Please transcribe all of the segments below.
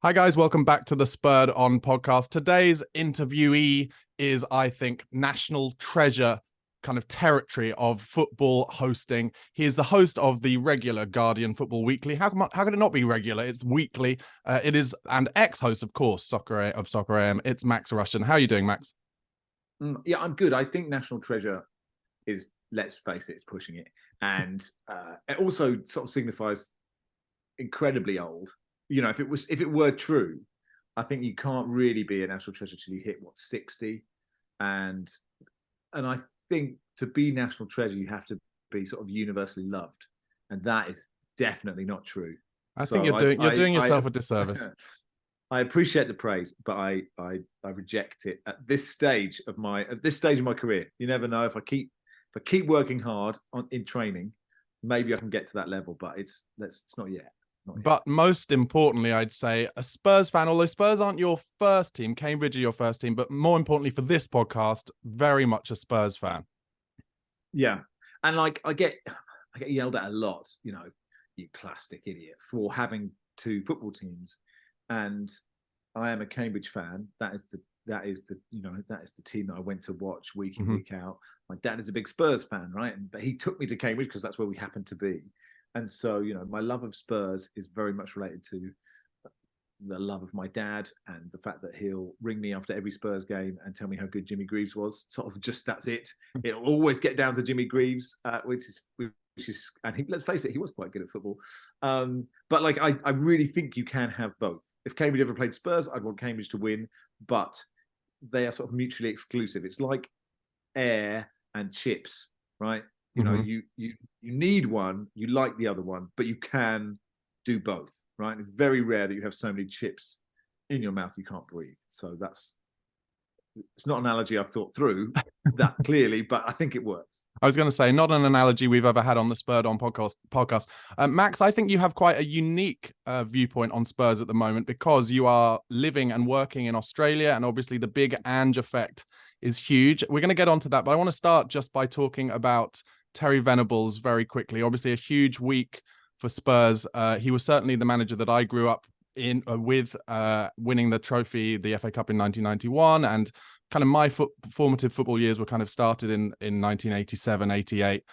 Hi guys, welcome back to the Spurred On podcast. Today's interviewee is, I think, national treasure kind of territory of football hosting. He is the host of the regular Guardian Football Weekly. How could it not be regular? It's weekly. It is, and ex-host, of course, Soccer AM. It's Max Rushden. How are you doing, Max? Yeah, I'm good. I think national treasure is, let's face it, it's pushing it. And it also sort of signifies incredibly old. You know, if it were true, I think you can't really be a national treasure till you hit 60. And I think to be national treasure, you have to be sort of universally loved. And that is definitely not true. I think you're doing yourself a disservice. I appreciate the praise, but I reject it at this stage of my career. You never know. If I keep working hard in training, maybe I can get to that level. But it's not yet. But most importantly, I'd say a Spurs fan, although Spurs aren't your first team, Cambridge are your first team, but more importantly for this podcast, very much a Spurs fan. Yeah. And like I get yelled at a lot, you know, you plastic idiot, for having two football teams. And I am a Cambridge fan. That is the team that I went to watch week in, week out. My dad is a big Spurs fan, right? But he took me to Cambridge because that's where we happened to be. And so, you know, my love of Spurs is very much related to the love of my dad and the fact that he'll ring me after every Spurs game and tell me how good Jimmy Greaves was. Sort of just, that's it. It'll always get down to Jimmy Greaves, which is, and let's face it, he was quite good at football. But like, I really think you can have both. If Cambridge ever played Spurs, I'd want Cambridge to win, but they are sort of mutually exclusive. It's like air and chips, right? You know, you need one, you like the other one, but you can do both, right? It's very rare that you have so many chips in your mouth you can't breathe. So it's not an analogy I've thought through that clearly, but I think it works. I was going to say, not an analogy we've ever had on the Spurred On podcast. Max, I think you have quite a unique viewpoint on Spurs at the moment because you are living and working in Australia, and obviously the big Ange effect is huge. We're going to get onto that, but I want to start just by talking about Terry Venables very quickly. Obviously a huge week for Spurs. He was certainly the manager that I grew up in with, winning the trophy, the FA Cup in 1991, and kind of my formative football years were kind of started in 1987, 88,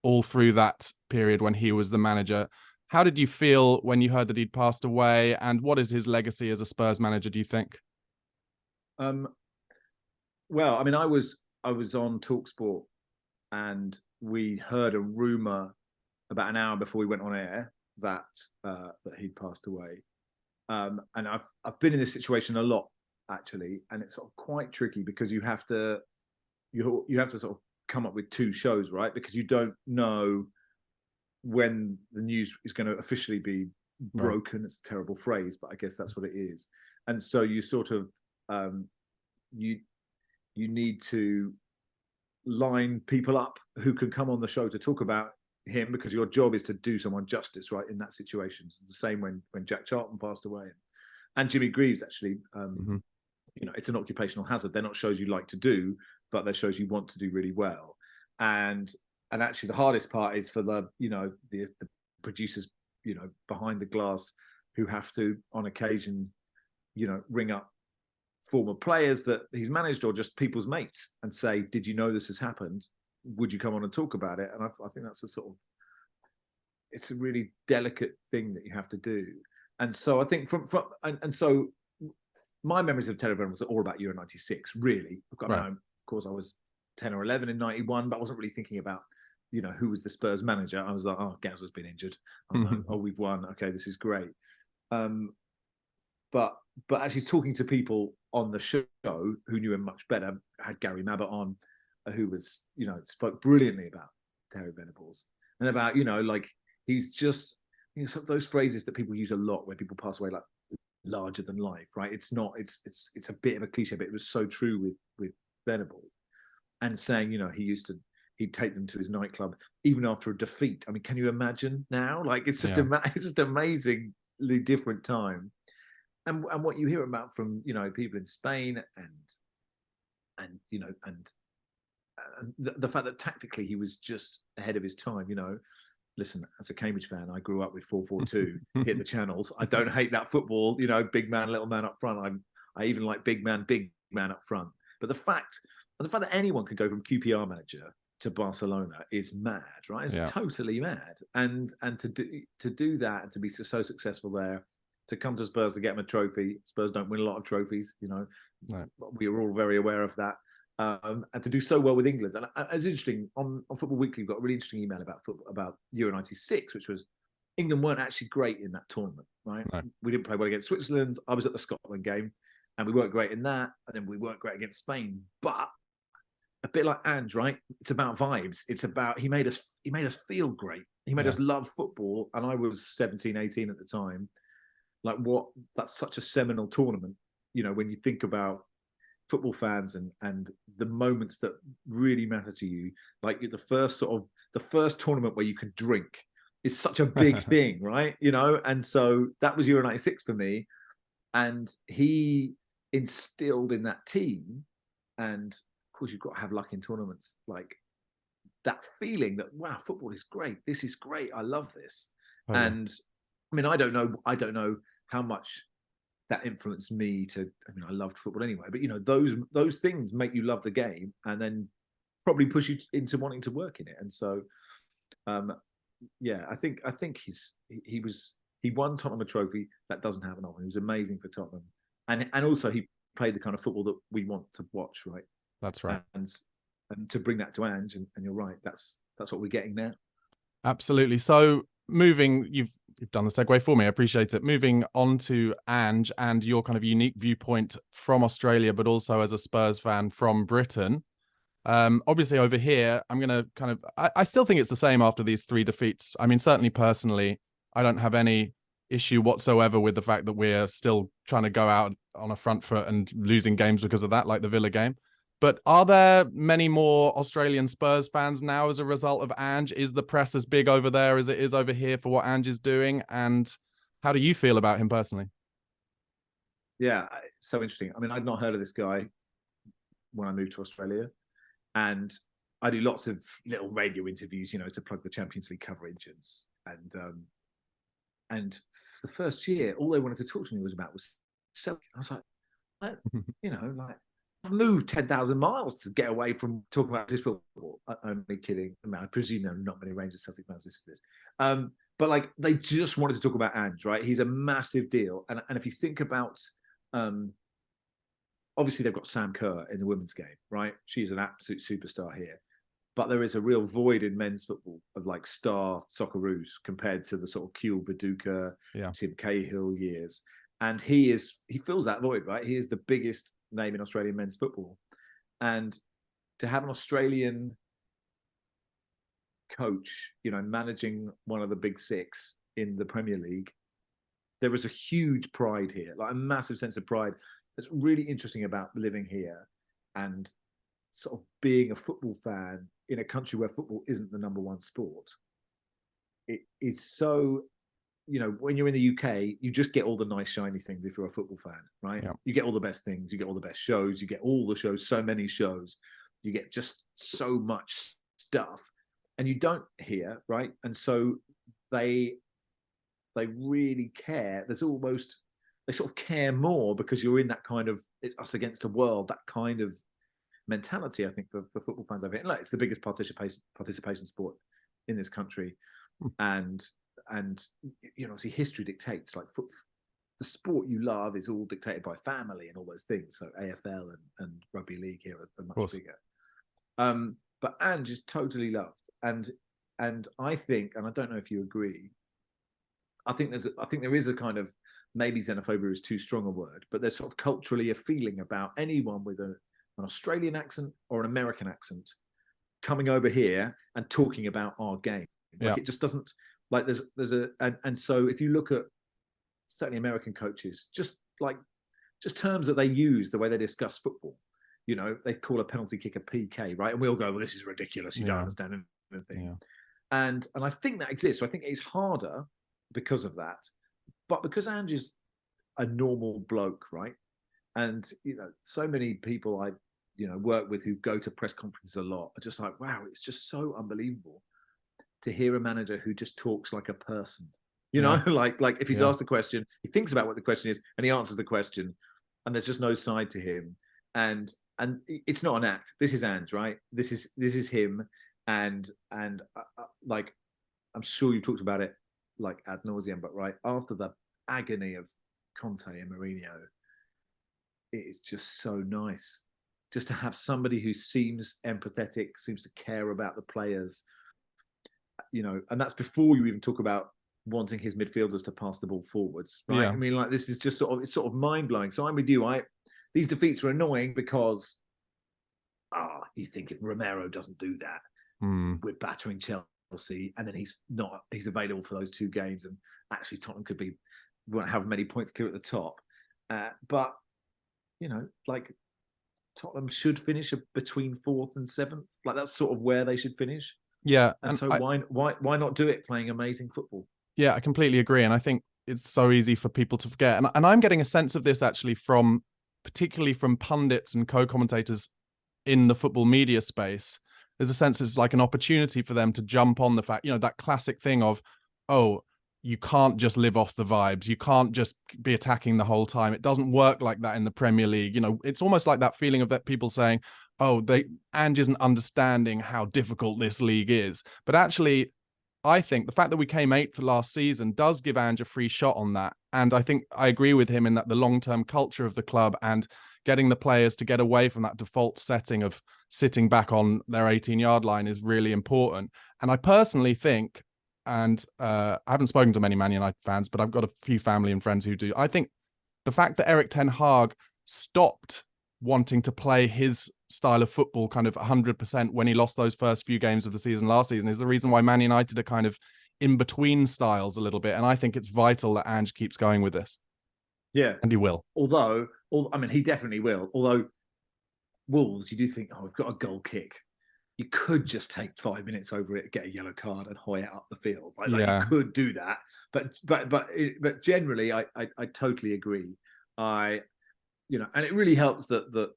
all through that period when he was the manager. How did you feel when you heard that he'd passed away, and what is his legacy as a Spurs manager, do you think? Well, I mean, I was on TalkSport and we heard a rumor about an hour before we went on air that he'd passed away. And I've been in this situation a lot, actually, and it's sort of quite tricky because you have to sort of come up with two shows, right? Because you don't know when the news is going to officially be broken. Right. It's a terrible phrase, but I guess that's what it is. And so you sort of you need to line people up who can come on the show to talk about him, because your job is to do someone justice, right, in that situation. It's the same when Jack Charlton passed away, and Jimmy Greaves, actually. You know, it's an occupational hazard. They're not shows you like to do, but they're shows you want to do really well. And actually the hardest part is for the producers, you know, behind the glass, who have to on occasion, you know, ring up former players that he's managed or just people's mates and say, did you know this has happened? Would you come on and talk about it? And I think that's it's a really delicate thing that you have to do. And so I think so my memories of Terry Venables are all about Euro 96, really. Of course, I was 10 or 11 in 91, but I wasn't really thinking about, you know, who was the Spurs manager. I was like, oh, Gazza's been injured. Oh, we've won. Okay, this is great. But actually talking to people on the show who knew him much better, I had Gary Mabbutt on, who was, you know, spoke brilliantly about Terry Venables and about, you know, like he's just, you know, some of those phrases that people use a lot when people pass away, like larger than life, right? It's not, it's a bit of a cliche, but it was so true with Venables. And saying, you know, he'd take them to his nightclub even after a defeat. I mean, can you imagine now? Like, it's just it's just amazingly different time. And what you hear about from, you know, people in Spain and you know, and the fact that tactically he was just ahead of his time, you know, listen, as a Cambridge fan, I grew up with 4-4-2, hit the channels. I don't hate that football, big man, little man up front. I even like big man up front. But the fact that anyone can go from QPR manager to Barcelona is mad, right? It's totally mad. And to do that and to be so successful there, to come to Spurs to get them a trophy. Spurs don't win a lot of trophies, No. We were all very aware of that. And to do so well with England. And it's interesting, on Football Weekly, we've got a really interesting email about Euro 96, which was England weren't actually great in that tournament, right? No. We didn't play well against Switzerland. I was at the Scotland game, and we weren't great in that. And then we weren't great against Spain. But a bit like Ange, right? It's about vibes. It's about, he made us feel great. He made us love football. And I was 17, 18 at the time. That's such a seminal tournament. When you think about football fans and the moments that really matter to you, like the first tournament where you can drink is such a big thing, right? And so that was Euro 96 for me. And he instilled in that team, and of course you've got to have luck in tournaments, like that feeling that, wow, football is great. This is great. I love this. Okay. And I mean, I don't know how much that influenced me I loved football anyway, but those things make you love the game and then probably push you into wanting to work in it. And so, I think he won Tottenham a trophy that doesn't happen often. He was amazing for Tottenham, and also he played the kind of football that we want to watch, right? That's right. And to bring that to Ange, and you're right, that's what we're getting now. Absolutely. So you've done the segue for me. I appreciate it. Moving on to Ange and your kind of unique viewpoint from Australia, but also as a Spurs fan from Britain. Obviously over here, I'm going to kind of, I still think it's the same after these 3 defeats. I mean, certainly personally, I don't have any issue whatsoever with the fact that we're still trying to go out on a front foot and losing games because of that, like the Villa game. But are there many more Australian Spurs fans now as a result of Ange? Is the press as big over there as it is over here for what Ange is doing? And how do you feel about him personally? Yeah, it's so interesting. I mean, I'd not heard of this guy when I moved to Australia. And I do lots of little radio interviews, to plug the Champions League coverage. And for the first year, all they wanted to talk to me was selling. I was like, I've moved 10,000 miles to get away from talking about this football. I'm only kidding. I presume there are not many Rangers Celtic fans listening to this. But they just wanted to talk about Ange, right? He's a massive deal. And if you think about, obviously they've got Sam Kerr in the women's game, right? She's an absolute superstar here. But there is a real void in men's football of star Socceroos compared to the sort of Kuehl, Viduka, Tim Cahill years. And he fills that void, right? He is the biggest name in Australian men's football. And to have an Australian coach, managing one of the big 6 in the Premier League, there is a huge pride here, a massive sense of pride. That's really interesting about living here and sort of being a football fan in a country where football isn't the number one sport. It is so, when you're in the UK, you just get all the nice shiny things if you're a football fan, right? Yeah. You get all the best things, you get all the best shows, you get all the shows, so many shows, you get just so much stuff, and you don't here, right? And so they really care. They sort of care more because you're in that kind of, it's us against the world, that kind of mentality, I think, for football fans over here. And it's the biggest participation sport in this country. And obviously history dictates, the sport you love is all dictated by family and all those things. So AFL and rugby league here are much bigger. But Ange is totally loved. And I think, and I don't know if you agree, I think there is a kind of, maybe xenophobia is too strong a word, but there's sort of culturally a feeling about anyone with an Australian accent or an American accent coming over here and talking about our game. It just doesn't, and so if you look at certainly American coaches, just terms that they use, the way they discuss football, they call a penalty kick a PK, right? And we all go, well, this is ridiculous. You don't understand anything. Yeah. And I think that exists. So I think it's harder because of that. But because Ange is a normal bloke, right? And, so many people I, work with who go to press conferences a lot are just like, wow, it's just so unbelievable. to hear a manager who just talks like a person. You know, like if he's asked a question, he thinks about what the question is and he answers the question, and there's just no side to him. And it's not an act. This is Ange, right? This is him. And like, I'm sure you've talked about it like ad nauseum, but right after the agony of Conte and Mourinho, it is just so nice just to have somebody who seems empathetic, seems to care about the players, you know, and that's before you even talk about wanting his midfielders to pass the ball forwards, right? Yeah. I mean, like, this is just it's sort of mind-blowing. So I'm with you. These defeats are annoying because you think if Romero doesn't do that, we're battering Chelsea, and then he's available for those 2 games, and actually Tottenham won't have many points clear at the top. But you know, like, Tottenham should finish between 4th and 7th. Like, that's sort of where they should finish. Yeah. And so why not do it playing amazing football? Yeah, I completely agree. And I think it's so easy for people to forget. And I'm getting a sense of this actually particularly from pundits and co-commentators in the football media space. There's a sense it's like an opportunity for them to jump on the fact, you know, that classic thing of, oh, you can't just live off the vibes. You can't just be attacking the whole time. It doesn't work like that in the Premier League. You know, it's almost like that feeling of that people saying, oh, Ange isn't understanding how difficult this league is. But actually, I think the fact that we came 8th last season does give Ange a free shot on that. And I think I agree with him in that the long-term culture of the club and getting the players to get away from that default setting of sitting back on their 18-yard line is really important. And I personally think, and I haven't spoken to many Man United fans, but I've got a few family and friends who do. I think the fact that Erik ten Hag stopped wanting to play his style of football kind of 100% when he lost those first few games of the season last season is the reason why Man United are kind of in between styles a little bit. And I think it's vital that Ange keeps going with this. Yeah. And he will. Although, I mean, he definitely will. Although Wolves, you do think, we've got a goal kick. You could just take 5 minutes over it, get a yellow card, and hoy it up the field. Like, you could do that, but generally, I totally agree. You know, and it really helps that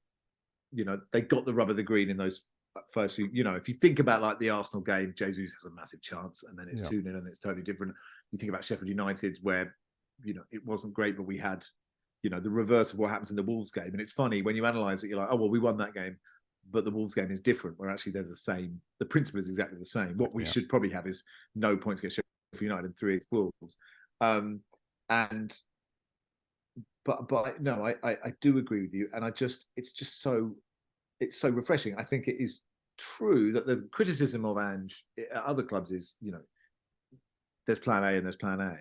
you know, they got the rub of the green in those first few. You know, if you think about like the Arsenal game, Jesus has a massive chance, and then it's 2-0, and it's totally different. You think about Sheffield United, where, you know, it wasn't great, but we had, you know, the reverse of what happens in the Wolves game. And it's funny when you analyse it, you're like, oh well, we won that game. But the Wolves game is different, where actually they're the same. The principle is exactly the same. What we should probably have is no points against Sheffield United and 3 against Wolves. But no, I do agree with you, and it's so refreshing. I think it is true that the criticism of Ange at other clubs is, you know, there's plan A and there's plan A,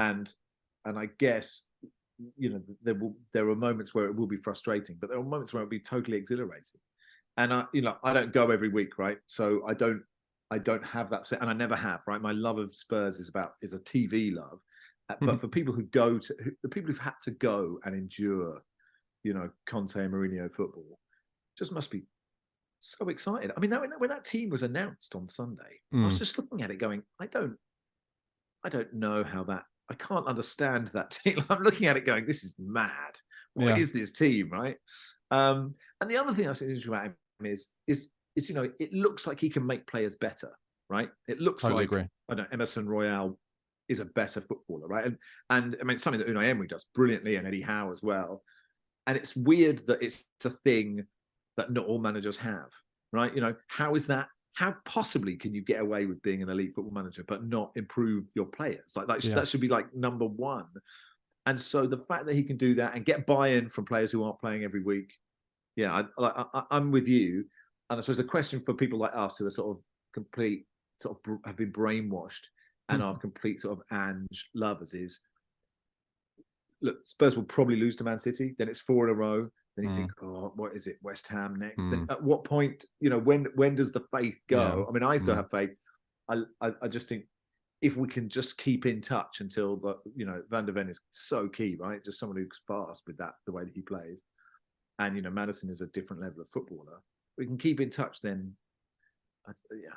and I guess, you know, there are moments where it will be frustrating, but there are moments where it'll be totally exhilarating. And I don't go every week, right? So I don't have that set, and I never have, right? My love of Spurs is a TV love, but for people the people who've had to go and endure, you know, Conte and Mourinho football, just must be so excited. I mean, when that team was announced on Sunday, I was just looking at it, going, I don't know how that. I can't understand that team. I'm looking at it, going, this is mad. What is this team, right? And the other thing I think is interesting about him is you know, it looks like he can make players better, right? It looks like agree. I don't know, Emerson Royale is a better footballer, right? And I mean, something that Unai Emery does brilliantly, and Eddie Howe as well. And it's weird that it's a thing that not all managers have, right? You know, how is that? How possibly can you get away with being an elite football manager but not improve your players? Like that should be like number one. And so the fact that he can do that and get buy-in from players who aren't playing every week, I'm with you. And I suppose the question for people like us who are have been brainwashed and are complete sort of Ange lovers is, look, Spurs will probably lose to Man City. Then it's 4 in a row. Then you think, oh, what is it? West Ham next. Then at what point, you know, when does the faith go? Yeah. I mean, I still have faith. I just think if we can just keep in touch until Van der Ven is so key, right? Just someone who's fast with the way that he plays. And, you know, Maddison is a different level of footballer. We can keep in touch, then I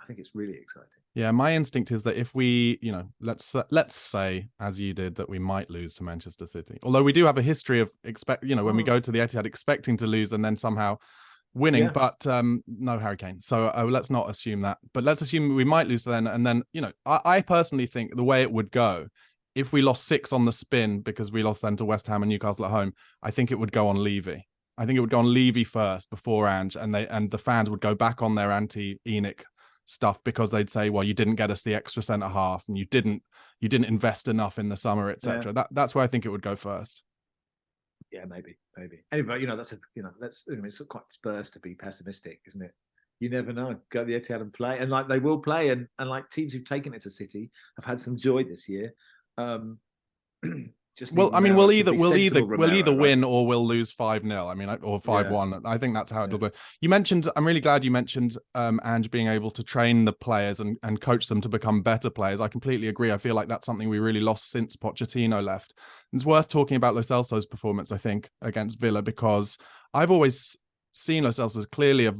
think it's really exciting. Yeah, my instinct is that if we, you know, let's say, as you did, that we might lose to Manchester City. Although we do have a history of when we go to the Etihad expecting to lose and then somehow winning, Yeah. but no Harry Kane. So let's not assume that. But let's assume we might lose then. And then, I personally think the way it would go, if we lost 6 on the spin because we lost then to West Ham and Newcastle at home, I think it would go on Levy. I think it would go on Levy first before Ange, and the fans would go back on their anti-ENIC stuff because they'd say, well, you didn't get us the extra centre half and you didn't invest enough in the summer, etc. That's where I think it would go first. Yeah, maybe. Anyway, that's it's quite Spurs to be pessimistic, isn't it? You never know. Go to the Etihad and play, and like they will play, and like teams who've taken it to City have had some joy this year. We'll either Romero, win or we'll lose 5-0. I mean, or 5-1. Yeah. I think that's how it'll go. You mentioned, I'm really glad you mentioned Ange being able to train the players and coach them to become better players. I completely agree. I feel like that's something we really lost since Pochettino left. It's worth talking about Lo Celso's performance, I think, against Villa, because I've always seen Lo Celso as clearly a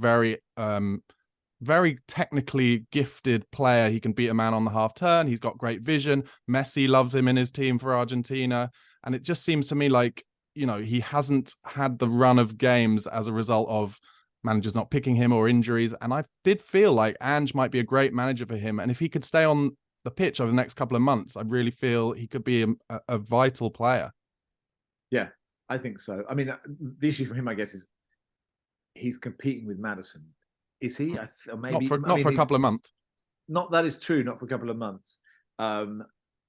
very technically gifted player. He can beat a man on the half turn. He's got great vision. Messi loves him in his team for Argentina. And it just seems to me like, he hasn't had the run of games as a result of managers not picking him or injuries. And I did feel like Ange might be a great manager for him. And if he could stay on the pitch over the next couple of months, I really feel he could be a vital player. Yeah, I think so. I mean, the issue for him, I guess, is he's competing with Maddison. Is he? Maybe not for a couple of months. Not that is true. Not for a couple of months. But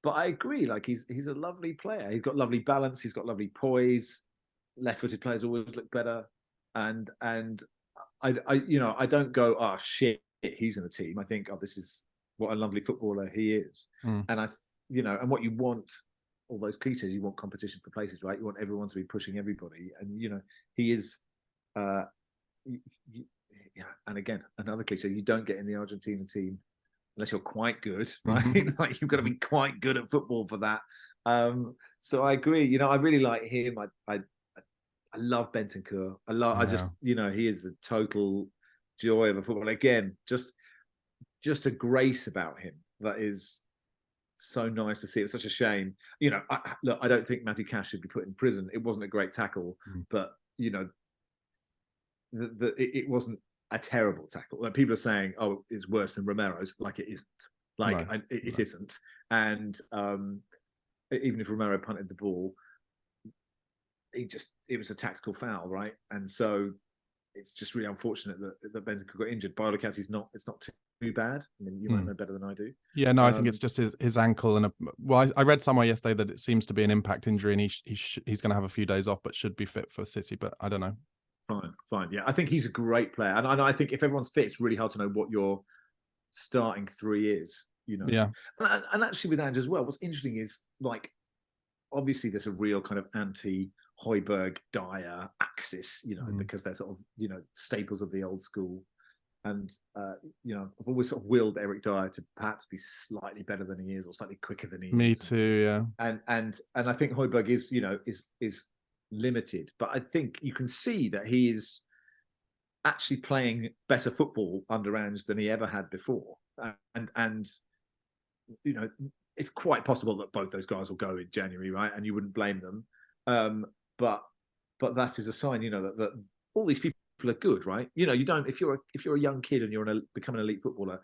I agree. Like he's a lovely player. He's got lovely balance. He's got lovely poise. Left-footed players always look better. And I don't go, oh shit, he's in the team. I think, oh, this is what a lovely footballer he is. And and what you want, all those cliches, you want competition for places, right? You want everyone to be pushing everybody, and he is. And again, another cliche: you don't get in the Argentina team unless you're quite good, right? Mm-hmm. Like you've got to be quite good at football for that. So I agree. I really like him. I love Bentancur. I just he is a total joy of a football. Again, just a grace about him that is so nice to see. It was such a shame. I don't think Matty Cash should be put in prison. It wasn't a great tackle, but it wasn't a terrible tackle. Like people are saying, oh, it's worse than Romero's. Like it isn't. Like no, it isn't. And even if Romero punted the ball, it was a tactical foul, right? And so it's just really unfortunate that Bentancur got injured. By all accounts, it's not too bad. I mean, you might know better than I do. Yeah, no, I think it's just his ankle, and I read somewhere yesterday that it seems to be an impact injury, and he's going to have a few days off, but should be fit for City. But I don't know. Fine. Yeah, I think he's a great player, and I think if everyone's fit, it's really hard to know what your starting three is. Yeah. And actually, with Ange as well, what's interesting is like, obviously, there's a real kind of anti-Højbjerg Dyer axis, because they're sort of staples of the old school. And I've always sort of willed Eric Dyer to perhaps be slightly better than he is, or slightly quicker than he is. Me too, yeah. And I think Højbjerg is limited, but I think you can see that he is actually playing better football under Ange than he ever had before. And it's quite possible that both those guys will go in January, right? And you wouldn't blame them. But that is a sign, that all these people are good, right? You don't, if you're a young kid and you're becoming an elite footballer,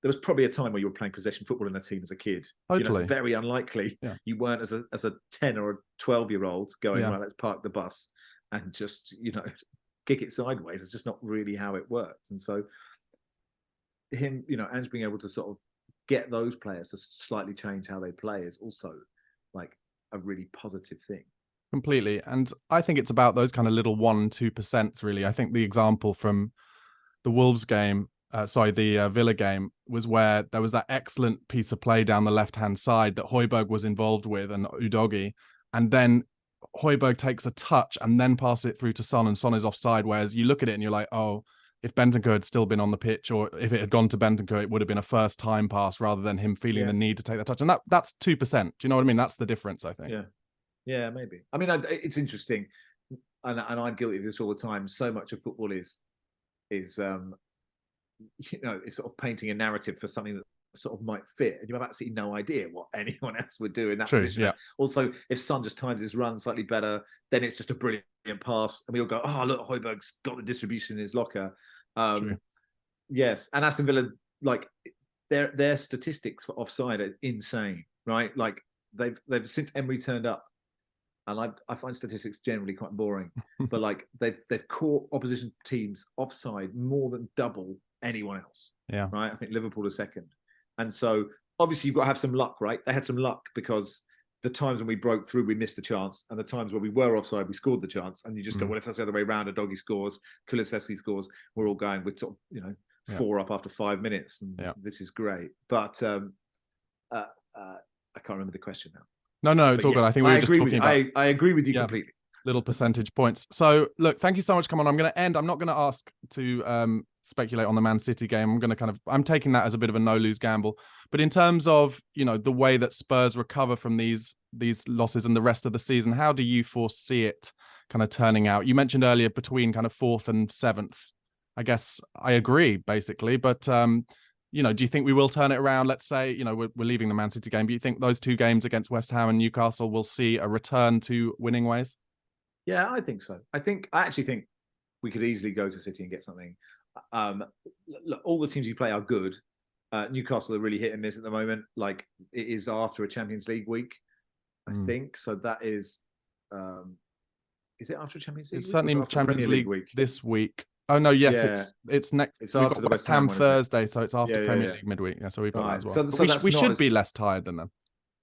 there was probably a time where you were playing possession football in a team as a kid. Totally. It's very unlikely you weren't as a 10 or a 12-year-old going, right, let's park the bus and just, kick it sideways. It's just not really how it works. And so him, Ange being able to sort of get those players to slightly change how they play is also like a really positive thing. Completely. And I think it's about those kind of little 1-2% really. I think the example from the Wolves game, the Villa game, was where there was that excellent piece of play down the left-hand side that Højbjerg was involved with, and Udogie, and then Højbjerg takes a touch and then passes it through to Son, and Son is offside, whereas you look at it and you're like, oh, if Bentancur had still been on the pitch, or if it had gone to Bentancur, it would have been a first-time pass rather than him feeling the need to take that touch. And that's 2%. Do you know what I mean? That's the difference, I think. Yeah, maybe. I mean, it's interesting, and I'm guilty of this all the time. So much of football is it's sort of painting a narrative for something sort of might fit, and you have absolutely no idea what anyone else would do in that True, position. yeah. Also, if Son just times his run slightly better, then it's just a brilliant pass, and we all go, "Oh, look, Højbjerg's got the distribution in his locker." True. Yes, and Aston Villa, like their statistics for offside are insane, right? Like they've since Emery turned up, and I find statistics generally quite boring, but like they've caught opposition teams offside more than double anyone else. Yeah. Right. I think Liverpool are second, and so obviously you've got to have some luck, right? They had some luck because the times when we broke through, we missed the chance, and the times where we were offside, we scored the chance. And you just go, well, if that's the other way around, a doggy scores, Kulusevski scores, we're all going with sort of 4 up after 5 minutes, and this is great. But I can't remember the question now. No, it's all good. I think we were just talking about. I agree with you completely. Little percentage points. So look, thank you so much. Come on, I'm going to end. I'm not going to ask to speculate on the Man City game. I'm going to I'm taking that as a bit of a no-lose gamble. But in terms of the way that Spurs recover from these losses and the rest of the season, how do you foresee it kind of turning out? You mentioned earlier between kind of 4th and 7th. I guess I agree basically, but do you think we will turn it around? Let's say we're leaving the Man City game, but you think those 2 games against West Ham and Newcastle will see a return to winning ways? Yeah, I think so. I actually think we could easily go to City and get something. Look, all the teams we play are good. Newcastle are really hit and miss at the moment. Like it is after a Champions League week, I think. So that is it after a Champions League? It's certainly Champions League week this week. Oh no, yes, it's next. It's after the West Ham Thursday, so it's after Premier League midweek. Yeah, so we've got that as well. So we should be less tired than them.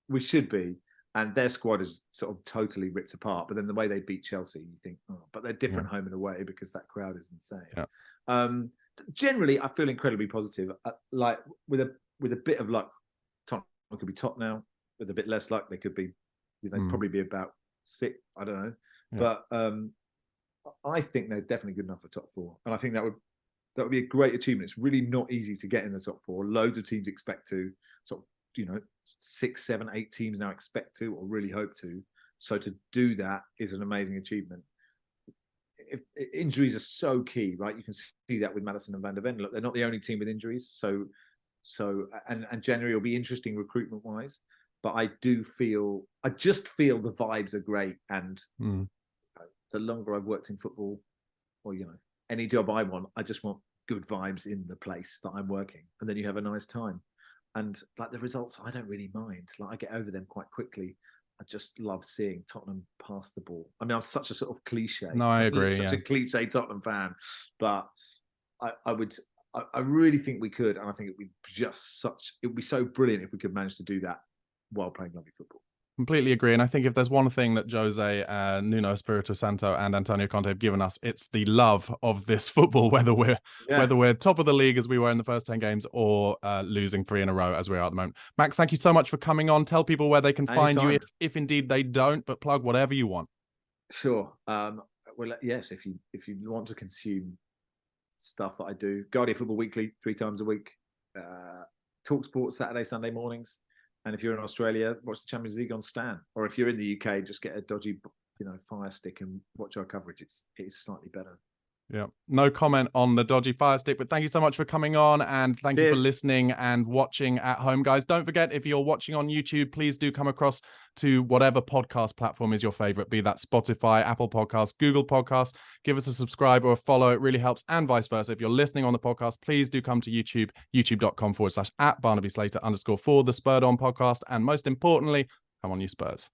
We should be. And their squad is sort of totally ripped apart. But then the way they beat Chelsea, you think, but they're different home and away because that crowd is insane. Yeah. Generally, I feel incredibly positive. Like with a bit of luck, Tottenham could be top now. With a bit less luck, they could be. They'd probably be about 6. I don't know. Yeah. But I think they're definitely good enough for top 4, and I think that would be a great achievement. It's really not easy to get in the top 4. Loads of teams expect to. Sort of 6, 7, 8 teams now expect to or really hope to. So to do that is an amazing achievement. If injuries are so key, right? You can see that with Maddison and Van der Ven. Look, they're not the only team with injuries. So January will be interesting recruitment wise. But I just feel the vibes are great. And the longer I've worked in football, or any job I want, I just want good vibes in the place that I'm working, and then you have a nice time. And like the results, I don't really mind. Like I get over them quite quickly. I just love seeing Tottenham pass the ball. I mean, I'm such a sort of cliche. No, I agree. Such a cliche Tottenham fan, but I really think we could, and I think it would be so brilliant if we could manage to do that while playing lovely football. Completely agree. And I think if there's one thing that Jose, Nuno Espirito Santo and Antonio Conte have given us, it's the love of this football, whether we're top of the league as we were in the first 10 games or losing 3 in a row as we are at the moment. Max, thank you so much for coming on. Tell people where they can find you if indeed they don't, but plug whatever you want. Sure. Well, yes, if you want to consume stuff that I do, Guardian Football Weekly 3 times a week, Talk Sport Saturday, Sunday mornings. And if you're in Australia, watch the Champions League on Stan. Or if you're in the UK, just get a dodgy, Fire Stick and watch our coverage. It's slightly better. Yeah. No comment on the dodgy Fire Stick, but thank you so much for coming on, and thank you for listening and watching at home, guys. Don't forget, if you're watching on YouTube, please do come across to whatever podcast platform is your favorite, be that Spotify, Apple Podcasts, Google Podcasts. Give us a subscribe or a follow. It really helps, and vice versa. If you're listening on the podcast, please do come to YouTube, youtube.com/@BarnabySlater_ for the Spurred On podcast. And most importantly, come on, you Spurs.